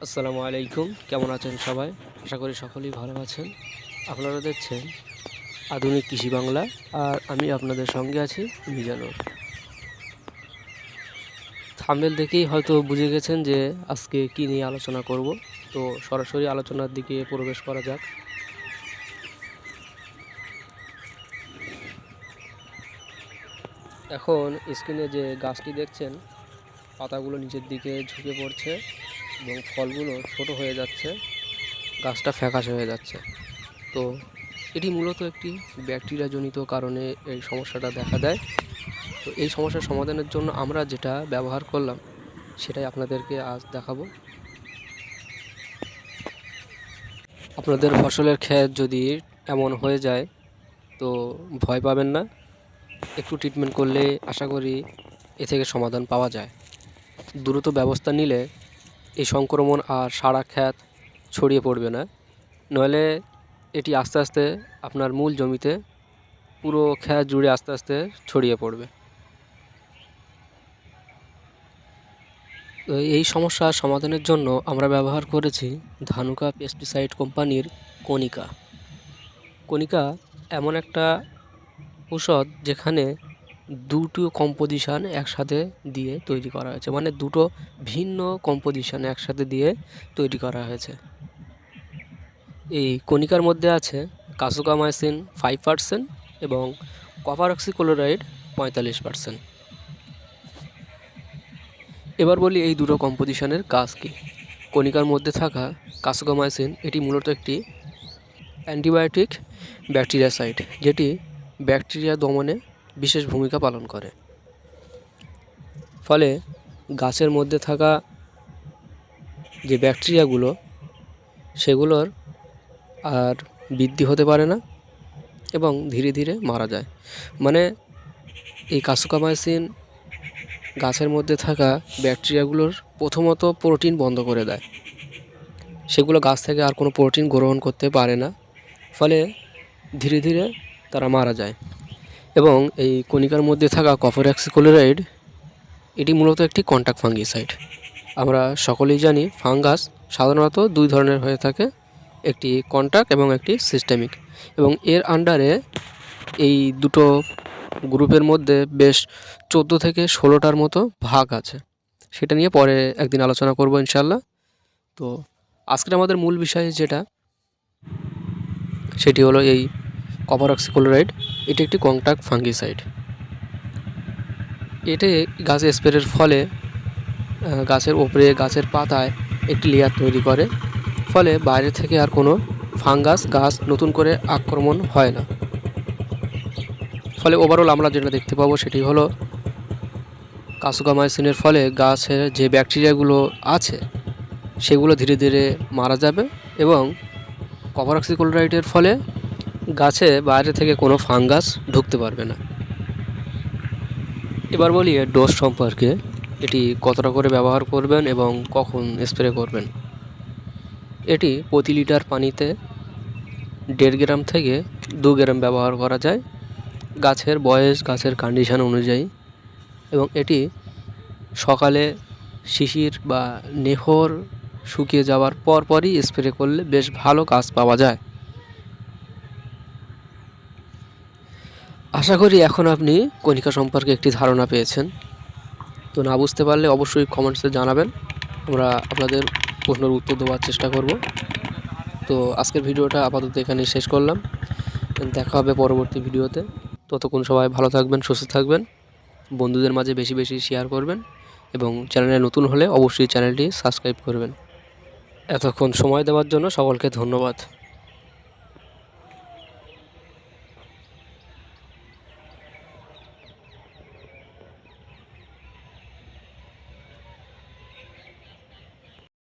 আসসালামু আলাইকুম, কেমন আছেন সবাই? আশা করি সকলেই ভালো আছেন। আপনারা দেখছেন আধুনিক কৃষি বাংলা, আর আমি আপনাদের সঙ্গে আছি মিজানুর। থাম্বনেল দেখেই হয়তো বুঝে গেছেন যে আজকে কী নিয়ে আলোচনা করব। তো সরাসরি আলোচনার দিকে প্রবেশ করা যাক। এখন স্ক্রিনে যে গাছটি দেখছেন, পাতাগুলো নিচের দিকে ঝুঁকে পড়ছে এবং ফলগুলো ছোট হয়ে যাচ্ছে, গাছটা ফ্যাকাশে হয়ে যাচ্ছে। তো এটি মূলত একটি ব্যাকটেরিয়াজনিত কারণে এই সমস্যাটা দেখা দেয়। তো এই সমস্যার সমাধানের জন্য আমরা যেটা ব্যবহার করলাম সেটাই আপনাদেরকে আজ দেখাবো। আপনাদের ফসলের ক্ষেত যদি এমন হয়ে যায় তো ভয় পাবেন না, একটু ট্রিটমেন্ট করলে আশা করি এ থেকে সমাধান পাওয়া যায়। দ্রুত ব্যবস্থা নিলে এই সংক্রমণ আর সারা ক্ষেত ছড়িয়ে পড়বে না, নইলে এটি আস্তে আস্তে আপনার মূল জমিতে পুরো ক্ষেত জুড়ে আস্তে আস্তে ছড়িয়ে পড়বে। তো এই সমস্যার সমাধানের জন্য আমরা ব্যবহার করেছি ধানুকা পেস্টিসাইড কোম্পানির কণিকা। কণিকা এমন একটা ঔষধ যেখানে দুটো কম্পোজিশান একসাথে দিয়ে তৈরি করা হয়েছে, মানে দুটো ভিন্ন কম্পোজিশান একসাথে দিয়ে তৈরি করা হয়েছে। এই কণিকার মধ্যে আছে কাসুকামাইসিন 5% এবং কপার অক্সিক্লোরাইড 45%। এবার বলি এই দুটো কম্পোজিশনের কাজ কী। কণিকার মধ্যে থাকা কাসুকামাইসিন এটি মূলত একটি অ্যান্টিবায়োটিক ব্যাকটেরিয়াসাইড, যেটি ব্যাকটেরিয়া দমনে বিশেষ ভূমিকা পালন করে। ফলে গাছের মধ্যে থাকা যে ব্যাকটেরিয়াগুলো সেগুলোর আর বৃদ্ধি হতে পারে না এবং ধীরে ধীরে মারা যায়। মানে এই কাসুকামাইসিন গাছের মধ্যে থাকা ব্যাকটেরিয়াগুলোর প্রথমত প্রোটিন বন্ধ করে দেয়, সেগুলো গাছ থেকে আর কোনো প্রোটিন গ্রহণ করতে পারে না, ফলে ধীরে ধীরে তারা মারা যায়। এবং এই কণিকার মধ্যে থাকা কপার অক্সিক্লোরাইড এটি মূলত একটি কন্টাক্ট ফাঙ্গিসাইড। আমরা সকলেই জানি ফাঙ্গাস সাধারণত দুই ধরনের হয়ে থাকে, একটি কন্টাক্ট এবং একটি সিস্টেমিক, এবং এর আন্ডারে এই দুটো গ্রুপের মধ্যে বেশ 14 থেকে 16টার মতো ভাগ আছে। সেটা নিয়ে পরে একদিন আলোচনা করব ইনশাল্লাহ। তো আজকের আমাদের মূল বিষয় যেটা, সেটি হলো এই কপার অক্সিক্লোরাইড। এটি একটি কন্টাক্ট ফাঙ্গিসাইড। এটি গাছে স্প্রের ফলে গাছের ওপরে গাছের পাতায় একটি লেয়ার তৈরি করে, ফলে বাইরে থেকে আর কোনো ফাঙ্গাস গাছ নতুন করে আক্রমণ হয় না। ফলে ওভারঅল আমরা যেটা দেখতে পাবো সেটি হলো কাসুকামাইসিনের ফলে গাছের যে ব্যাকটেরিয়াগুলো আছে সেগুলো ধীরে ধীরে মারা যাবে, এবং কপার অক্সিক্লোরাইডের ফলে গাছে বাইরে থেকে কোনো ফাঙ্গাস ঢুকতে পারবে না। এবার বলি এর ডোজ সম্পর্কে, এটি কতটা করে ব্যবহার করবেন এবং কখন স্প্রে করবেন। এটি প্রতি লিটার পানিতে 1.5 গ্রাম থেকে 2 গ্রাম ব্যবহার করা যায় গাছের বয়স, গাছের কন্ডিশন অনুযায়ী। এবং এটি সকালে শিশির বা নেহর শুকিয়ে যাওয়ার পরই স্প্রে করলে বেশ ভালো কাজ পাওয়া যায়। আশা করি এখন আপনি কণিকা সম্পর্কে একটি ধারণা পেয়েছেন। তো না বুঝতে পারলে অবশ্যই কমেন্টসে জানাবেন, আমরা আপনাদের প্রশ্নের উত্তর দেওয়ার চেষ্টা করব। তো আজকের ভিডিওটা আপাতত এখানেই শেষ করলাম, দেখা হবে পরবর্তী ভিডিওতে। ততক্ষণ সবাই ভালো থাকবেন, সুস্থ থাকবেন, বন্ধুদের মাঝে বেশি বেশি শেয়ার করবেন, এবং চ্যানেলে নতুন হলে অবশ্যই চ্যানেলটি সাবস্ক্রাইব করবেন। এতক্ষণ সময় দেওয়ার জন্য সকলকে ধন্যবাদ।